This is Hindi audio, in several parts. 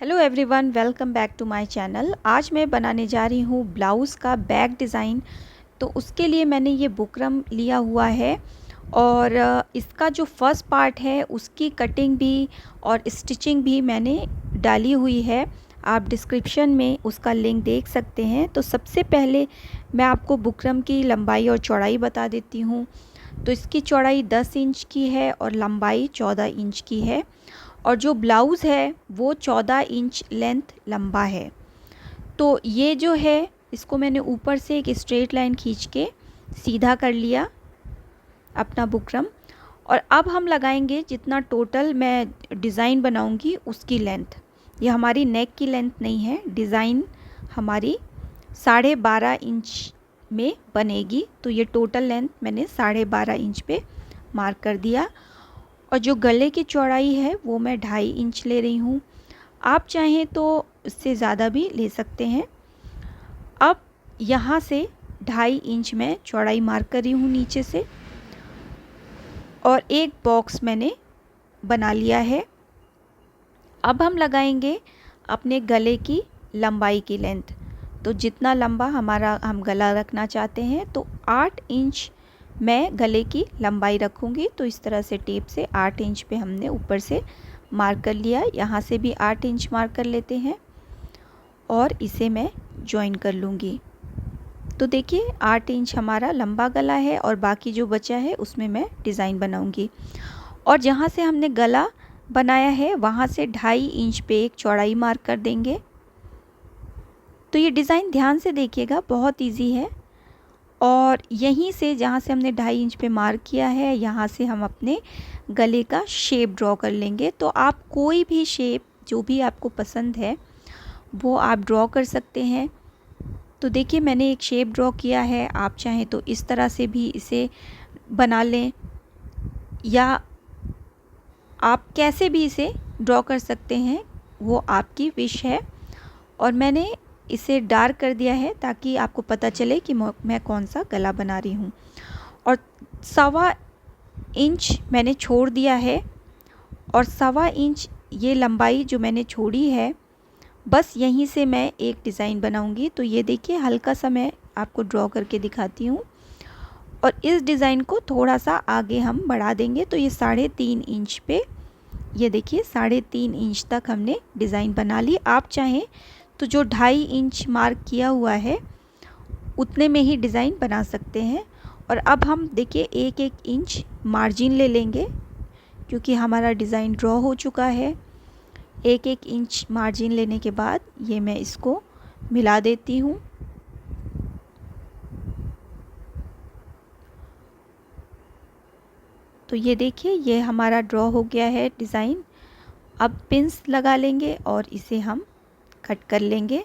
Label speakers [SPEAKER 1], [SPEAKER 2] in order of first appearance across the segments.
[SPEAKER 1] Hello everyone, welcome back to my channel. आज मैं बनाने जा रही हूँ ब्लाउज़ का बैक डिज़ाइन। तो उसके लिए मैंने ये बुकरम लिया हुआ है और इसका जो फर्स्ट पार्ट है उसकी कटिंग भी और स्टिचिंग भी मैंने डाली हुई है। आप डिस्क्रिप्शन में उसका लिंक देख सकते हैं। तो सबसे पहले मैं आपको बुकरम की लंबाई और चौड़ाई बता देती हूँ। तो इसकी चौड़ाई 10 इंच की है और लंबाई 14 इंच की है और जो ब्लाउज़ है वो 14 इंच लेंथ लंबा है। तो ये जो है इसको मैंने ऊपर से एक स्ट्रेट लाइन खींच के सीधा कर लिया अपना बुकरम। और अब हम लगाएंगे जितना टोटल मैं डिज़ाइन बनाऊंगी उसकी लेंथ। ये हमारी नेक की लेंथ नहीं है, डिज़ाइन हमारी 12.5 इंच में बनेगी। तो ये टोटल लेंथ मैंने 12.5 इंच पे मार्क कर दिया। और जो गले की चौड़ाई है वो मैं 2.5 इंच ले रही हूँ। आप चाहें तो इससे ज़्यादा भी ले सकते हैं। अब यहाँ से 2.5 इंच मैं चौड़ाई मार्क कर रही हूँ नीचे से और एक बॉक्स मैंने बना लिया है। अब हम लगाएंगे अपने गले की लंबाई की लेंथ। तो जितना लंबा हम गला रखना चाहते हैं तो 8 इंच मैं गले की लंबाई रखूँगी। तो इस तरह से टेप से 8 इंच पे हमने ऊपर से मार्क कर लिया। यहाँ से भी 8 इंच मार्क कर लेते हैं और इसे मैं जॉइन कर लूँगी। तो देखिए 8 इंच हमारा लंबा गला है और बाकी जो बचा है उसमें मैं डिज़ाइन बनाऊँगी। और जहाँ से हमने गला बनाया है वहाँ से 2.5 इंच पे एक चौड़ाई मार्क कर देंगे। तो ये डिज़ाइन ध्यान से देखिएगा, बहुत इजी है। और यहीं से जहाँ से हमने 2.5 इंच पे मार्क किया है यहाँ से हम अपने गले का शेप ड्रॉ कर लेंगे। तो आप कोई भी शेप जो भी आपको पसंद है वो आप ड्रॉ कर सकते हैं। तो देखिए मैंने एक शेप ड्रॉ किया है। आप चाहें तो इस तरह से भी इसे बना लें या आप कैसे भी इसे ड्रॉ कर सकते हैं, वो आपकी विश है। और मैंने इसे डार्क कर दिया है ताकि आपको पता चले कि मैं कौन सा गला बना रही हूँ। और 1.25 इंच मैंने छोड़ दिया है और 1.25 इंच ये लंबाई जो मैंने छोड़ी है, बस यहीं से मैं एक डिज़ाइन बनाऊँगी। तो ये देखिए हल्का सा मैं आपको ड्रॉ करके दिखाती हूँ और इस डिज़ाइन को थोड़ा सा आगे हम बढ़ा देंगे। तो ये 3.5 इंच पे, ये देखिए 3.5 इंच तक हमने डिज़ाइन बना ली। आप चाहें तो जो 2.5 इंच मार्क किया हुआ है उतने में ही डिज़ाइन बना सकते हैं। और अब हम देखिए 1-1 इंच मार्जिन ले लेंगे क्योंकि हमारा डिज़ाइन ड्रॉ हो चुका है। 1-1 इंच मार्जिन लेने के बाद ये मैं इसको मिला देती हूँ। तो ये देखिए ये हमारा ड्रॉ हो गया है डिज़ाइन। अब पिंस लगा लेंगे और इसे हम कट कर लेंगे।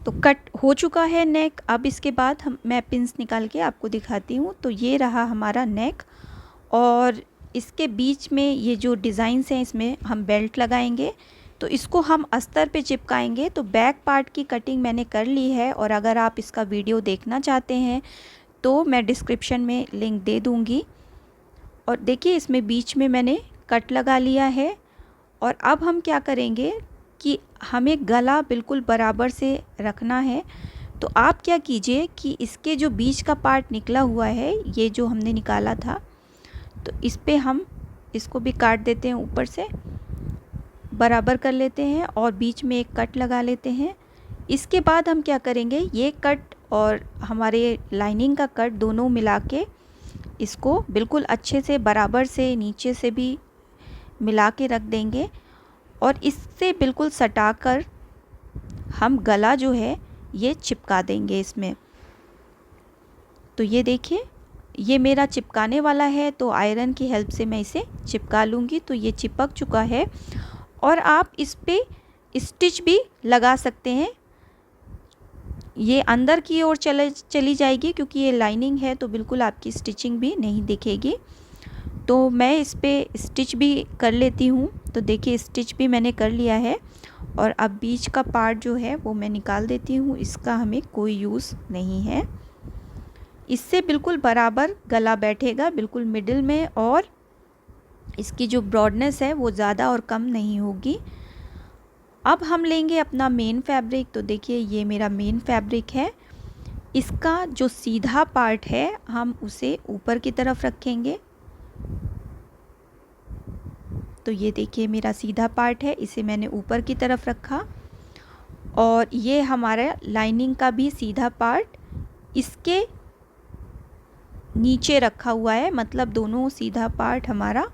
[SPEAKER 1] तो कट हो चुका है नेक। अब इसके बाद मैं पिंस निकाल के आपको दिखाती हूँ। तो ये रहा हमारा नेक और इसके बीच में ये जो डिज़ाइंस हैं इसमें हम बेल्ट लगाएंगे। तो इसको हम अस्तर पे चिपकाएंगे। तो बैक पार्ट की कटिंग मैंने कर ली है और अगर आप इसका वीडियो देखना चाहते हैं तो मैं डिस्क्रिप्शन में लिंक दे दूँगी। और देखिए इसमें बीच में मैंने कट लगा लिया है। और अब हम क्या करेंगे कि हमें गला बिल्कुल बराबर से रखना है। तो आप क्या कीजिए कि इसके जो बीच का पार्ट निकला हुआ है, ये जो हमने निकाला था, तो इस पे हम इसको भी काट देते हैं, ऊपर से बराबर कर लेते हैं और बीच में एक कट लगा लेते हैं। इसके बाद हम क्या करेंगे, ये कट और हमारे लाइनिंग का कट दोनों मिला के इसको बिल्कुल अच्छे से बराबर से नीचे से भी मिला के रख देंगे और इससे बिल्कुल सटा कर हम गला जो है ये चिपका देंगे इसमें। तो ये देखिए ये मेरा चिपकाने वाला है, तो आयरन की हेल्प से मैं इसे चिपका लूँगी। तो ये चिपक चुका है और आप इस पे स्टिच भी लगा सकते हैं। ये अंदर की ओर चली जाएगी क्योंकि ये लाइनिंग है, तो बिल्कुल आपकी स्टिचिंग भी नहीं दिखेगी। तो मैं इस पे स्टिच भी कर लेती हूँ। तो देखिए स्टिच भी मैंने कर लिया है और अब बीच का पार्ट जो है वो मैं निकाल देती हूँ, इसका हमें कोई यूज़ नहीं है। इससे बिल्कुल बराबर गला बैठेगा, बिल्कुल मिडिल में, और इसकी जो ब्रॉडनेस है वो ज़्यादा और कम नहीं होगी। अब हम लेंगे अपना मेन फैब्रिक। तो देखिए ये मेरा मेन फैब्रिक है, इसका जो सीधा पार्ट है हम उसे ऊपर की तरफ रखेंगे। तो ये देखिए मेरा सीधा पार्ट है, इसे मैंने ऊपर की तरफ रखा, और ये हमारा लाइनिंग का भी सीधा पार्ट इसके नीचे रखा हुआ है, मतलब दोनों सीधा पार्ट हमारा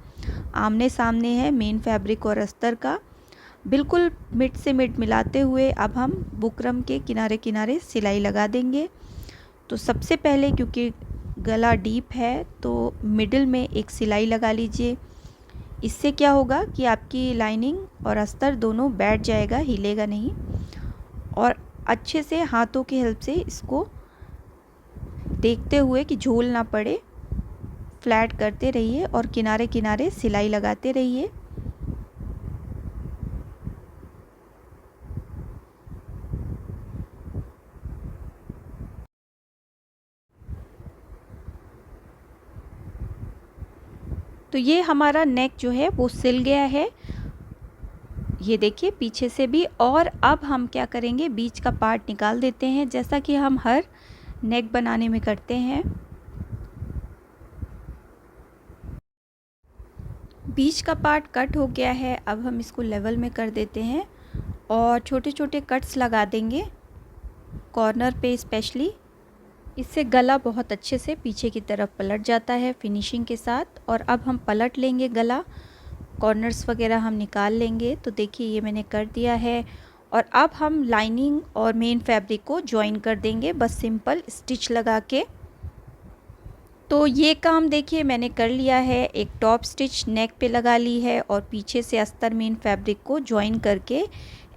[SPEAKER 1] आमने सामने है मेन फैब्रिक और अस्तर का। बिल्कुल मिड से मिड मिलाते हुए अब हम बुकरम के किनारे किनारे सिलाई लगा देंगे। तो सबसे पहले, क्योंकि गला डीप है, तो मिडिल में एक सिलाई लगा लीजिए। इससे क्या होगा कि आपकी लाइनिंग और अस्तर दोनों बैठ जाएगा, हिलेगा नहीं। और अच्छे से हाथों की हेल्प से इसको देखते हुए कि झोल ना पड़े, फ्लैट करते रहिए और किनारे किनारे सिलाई लगाते रहिए। तो ये हमारा नेक जो है वो सिल गया है, ये देखिए पीछे से भी। और अब हम क्या करेंगे, बीच का पार्ट निकाल देते हैं, जैसा कि हम हर नेक बनाने में करते हैं। बीच का पार्ट कट हो गया है, अब हम इसको लेवल में कर देते हैं और छोटे छोटे कट्स लगा देंगे कॉर्नर पे स्पेशली। इससे गला बहुत अच्छे से पीछे की तरफ पलट जाता है फिनिशिंग के साथ। और अब हम पलट लेंगे गला, कॉर्नर्स वगैरह हम निकाल लेंगे। तो देखिए ये मैंने कर दिया है, और अब हम लाइनिंग और मेन फैब्रिक को जॉइन कर देंगे बस सिंपल स्टिच लगा के। तो ये काम देखिए मैंने कर लिया है, एक टॉप स्टिच नेक पे लगा ली है और पीछे से अस्तर मेन फैब्रिक को जॉइन करके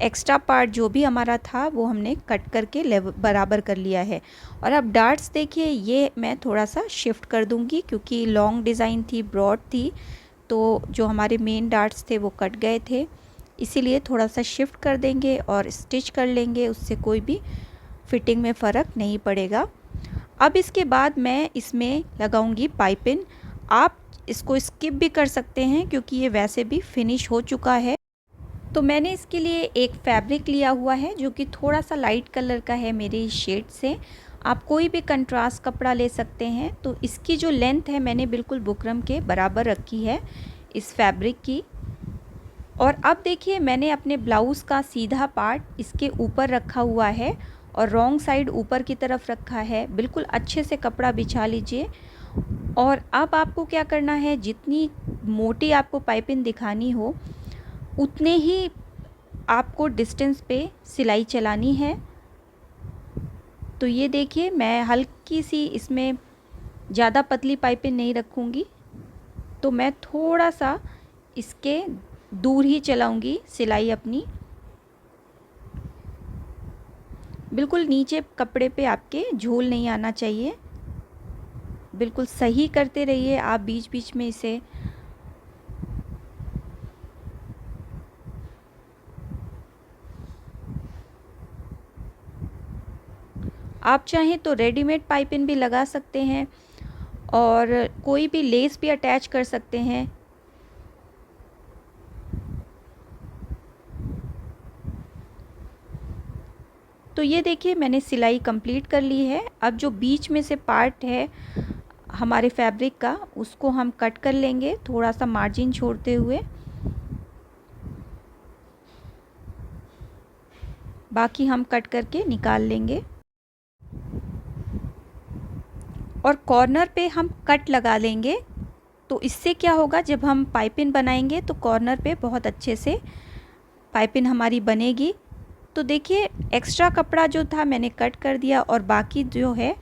[SPEAKER 1] एक्स्ट्रा पार्ट जो भी हमारा था वो हमने कट करके बराबर कर लिया है। और अब डार्ट्स देखिए ये मैं थोड़ा सा शिफ्ट कर दूंगी, क्योंकि लॉन्ग डिज़ाइन थी, ब्रॉड थी, तो जो हमारे मेन डार्ट्स थे वो कट गए थे, इसीलिए थोड़ा सा शिफ्ट कर देंगे और स्टिच कर लेंगे, उससे कोई भी फिटिंग में फ़र्क नहीं पड़ेगा। अब इसके बाद मैं इसमें लगाऊंगी पाइपिंग। आप इसको स्किप भी कर सकते हैं क्योंकि ये वैसे भी फिनिश हो चुका है। तो मैंने इसके लिए एक फैब्रिक लिया हुआ है जो कि थोड़ा सा लाइट कलर का है मेरे शेड से। आप कोई भी कंट्रास्ट कपड़ा ले सकते हैं। तो इसकी जो लेंथ है मैंने बिल्कुल बुकरम के बराबर रखी है इस फैब्रिक की। और अब देखिए मैंने अपने ब्लाउज़ का सीधा पार्ट इसके ऊपर रखा हुआ है और रॉन्ग साइड ऊपर की तरफ रखा है। बिल्कुल अच्छे से कपड़ा बिछा लीजिए। और अब आपको क्या करना है, जितनी मोटी आपको पाइपिंग दिखानी हो उतने ही आपको डिस्टेंस पे सिलाई चलानी है। तो ये देखिए मैं हल्की सी इसमें ज़्यादा पतली पाइपिंग नहीं रखूँगी, तो मैं थोड़ा सा इसके दूर ही चलाऊँगी सिलाई अपनी। बिल्कुल नीचे कपड़े पे आपके झोल नहीं आना चाहिए, बिल्कुल सही करते रहिए आप बीच बीच में इसे। आप चाहें तो रेडीमेड पाइपिंग भी लगा सकते हैं और कोई भी लेस भी अटैच कर सकते हैं। तो ये देखिए मैंने सिलाई कंप्लीट कर ली है। अब जो बीच में से पार्ट है हमारे फैब्रिक का उसको हम कट कर लेंगे, थोड़ा सा मार्जिन छोड़ते हुए। बाकी हम कट करके निकाल लेंगे। और कॉर्नर पे हम कट लगा लेंगे। तो इससे क्या होगा, जब हम पाइपिंग बनाएंगे तो कॉर्नर पे बहुत अच्छे से पाइपिंग हमारी बनेगी। तो देखिए एक्स्ट्रा कपड़ा जो था मैंने कट कर दिया और बाकी जो है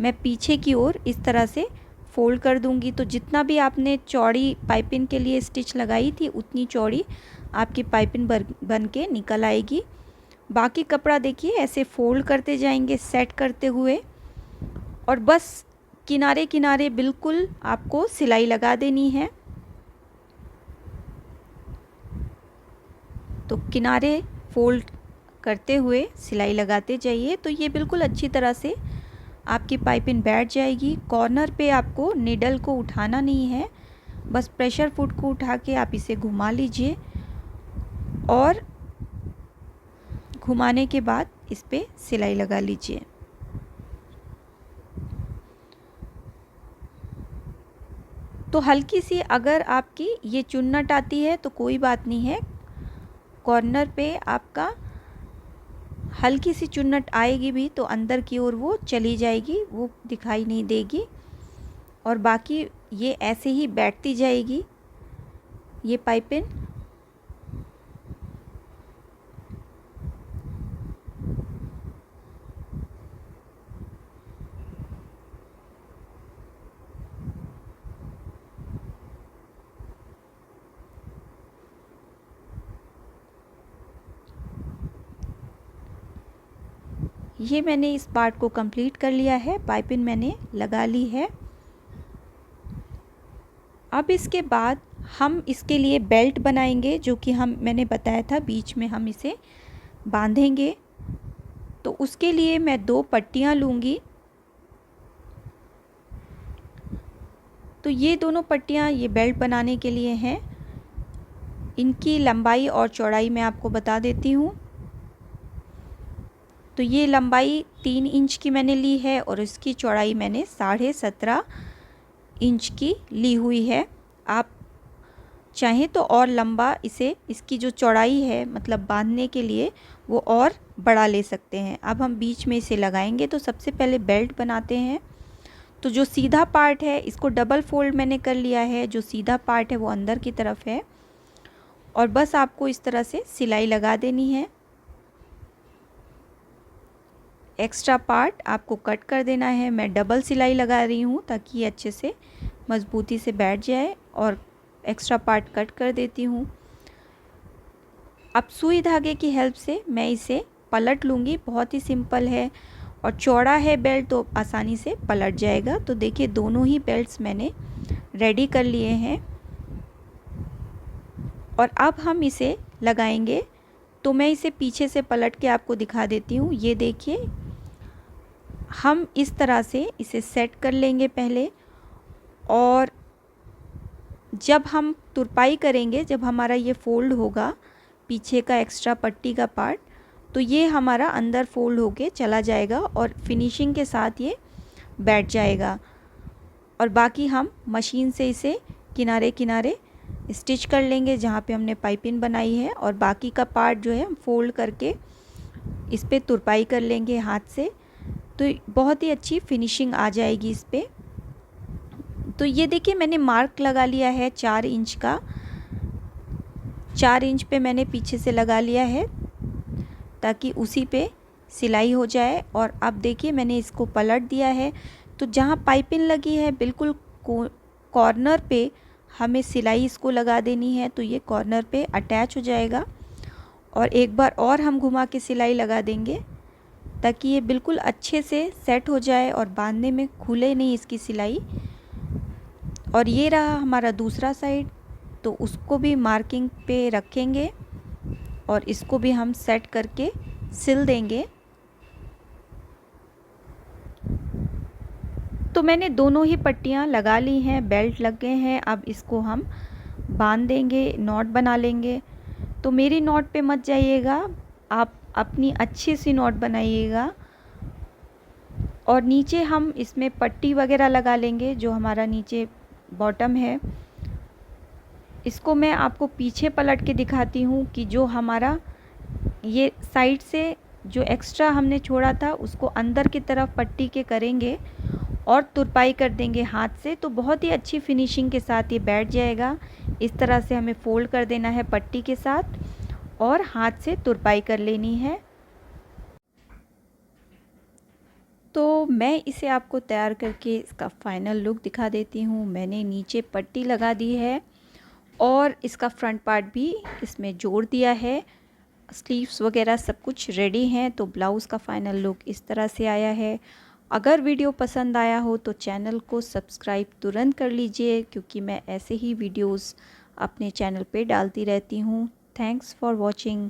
[SPEAKER 1] मैं पीछे की ओर इस तरह से फोल्ड कर दूंगी। तो जितना भी आपने चौड़ी पाइपिंग के लिए स्टिच लगाई थी उतनी चौड़ी आपकी पाइपिंग बन के निकल आएगी। बाकी कपड़ा देखिए ऐसे फोल्ड करते जाएंगे सेट करते हुए, और बस किनारे किनारे बिल्कुल आपको सिलाई लगा देनी है। तो किनारे फोल्ड करते हुए सिलाई लगाते जाइए, तो ये बिल्कुल अच्छी तरह से आपकी पाइपिंग बैठ जाएगी। कॉर्नर पे आपको नीडल को उठाना नहीं है, बस प्रेशर फुट को उठा के आप इसे घुमा लीजिए और घुमाने के बाद इस पे सिलाई लगा लीजिए। तो हल्की सी अगर आपकी ये चुन्नट आती है तो कोई बात नहीं है, कॉर्नर पे आपका हल्की सी चुन्नट आएगी भी तो अंदर की ओर वो चली जाएगी, वो दिखाई नहीं देगी और बाकी ये ऐसे ही बैठती जाएगी ये पाइपिंग। ये मैंने इस पार्ट को कंप्लीट कर लिया है, पाइपिंग मैंने लगा ली है। अब इसके बाद हम इसके लिए बेल्ट बनाएंगे, जो कि मैंने बताया था बीच में हम इसे बांधेंगे। तो उसके लिए मैं 2 पट्टियाँ लूँगी। तो ये दोनों पट्टियाँ ये बेल्ट बनाने के लिए हैं। इनकी लंबाई और चौड़ाई मैं आपको बता देती हूँ। तो ये लंबाई 3 इंच की मैंने ली है और इसकी चौड़ाई मैंने 17.5 इंच की ली हुई है। आप चाहें तो और लंबा इसकी जो चौड़ाई है मतलब बांधने के लिए वो और बड़ा ले सकते हैं। अब हम बीच में इसे लगाएंगे। तो सबसे पहले बेल्ट बनाते हैं। तो जो सीधा पार्ट है इसको डबल फोल्ड मैंने कर लिया है, जो सीधा पार्ट है वो अंदर की तरफ है और बस आपको इस तरह से सिलाई लगा देनी है। एक्स्ट्रा पार्ट आपको कट कर देना है। मैं डबल सिलाई लगा रही हूँ ताकि ये अच्छे से मज़बूती से बैठ जाए और एक्स्ट्रा पार्ट कट कर देती हूँ। अब सुई धागे की हेल्प से मैं इसे पलट लूँगी। बहुत ही सिंपल है और चौड़ा है बेल्ट तो आसानी से पलट जाएगा। तो देखिए दोनों ही बेल्ट्स मैंने रेडी कर लिए हैं और अब हम इसे लगाएंगे। तो मैं इसे पीछे से पलट के आपको दिखा देती हूँ। ये देखिए हम इस तरह से इसे सेट कर लेंगे पहले, और जब हम तुरपाई करेंगे, जब हमारा ये फ़ोल्ड होगा पीछे का एक्स्ट्रा पट्टी का पार्ट, तो ये हमारा अंदर फ़ोल्ड होके चला जाएगा और फिनिशिंग के साथ ये बैठ जाएगा। और बाकी हम मशीन से इसे किनारे किनारे स्टिच कर लेंगे जहाँ पे हमने पाइपिंग बनाई है, और बाकी का पार्ट जो है हम फोल्ड करके इस पे तुरपाई कर लेंगे हाथ से। तो बहुत ही अच्छी फिनिशिंग आ जाएगी इस पे। तो ये देखिए मैंने मार्क लगा लिया है 4 इंच का। 4 इंच पे मैंने पीछे से लगा लिया है ताकि उसी पे सिलाई हो जाए। और अब देखिए मैंने इसको पलट दिया है। तो जहाँ पाइपिंग लगी है बिल्कुल कॉर्नर पे हमें सिलाई इसको लगा देनी है, तो ये कॉर्नर पे अटैच हो जाएगा। और एक बार और हम घुमा के सिलाई लगा देंगे ताकि ये बिल्कुल अच्छे से सेट हो जाए और बांधने में खुले नहीं इसकी सिलाई। और ये रहा हमारा दूसरा साइड, तो उसको भी मार्किंग पे रखेंगे और इसको भी हम सेट करके सिल देंगे। तो मैंने दोनों ही पट्टियाँ लगा ली हैं, बेल्ट लग गए हैं। अब इसको हम बांध देंगे, नॉट बना लेंगे। तो मेरी नॉट पे मत जाइएगा, आप अपनी अच्छी सी नॉट बनाइएगा। और नीचे हम इसमें पट्टी वगैरह लगा लेंगे, जो हमारा नीचे बॉटम है। इसको मैं आपको पीछे पलट के दिखाती हूँ कि जो हमारा ये साइड से जो एक्स्ट्रा हमने छोड़ा था उसको अंदर की तरफ पट्टी के करेंगे और तुरपाई कर देंगे हाथ से। तो बहुत ही अच्छी फिनिशिंग के साथ ये बैठ जाएगा। इस तरह से हमें फोल्ड कर देना है पट्टी के साथ और हाथ से तुरपाई कर लेनी है। तो मैं इसे आपको तैयार करके इसका फाइनल लुक दिखा देती हूँ। मैंने नीचे पट्टी लगा दी है और इसका फ्रंट पार्ट भी इसमें जोड़ दिया है। स्लीव्स वगैरह सब कुछ रेडी हैं। तो ब्लाउज़ का फाइनल लुक इस तरह से आया है। अगर वीडियो पसंद आया हो तो चैनल को सब्सक्राइब तुरंत कर लीजिए, क्योंकि मैं ऐसे ही वीडियोस अपने चैनल पे डालती रहती हूँ। Thanks for watching.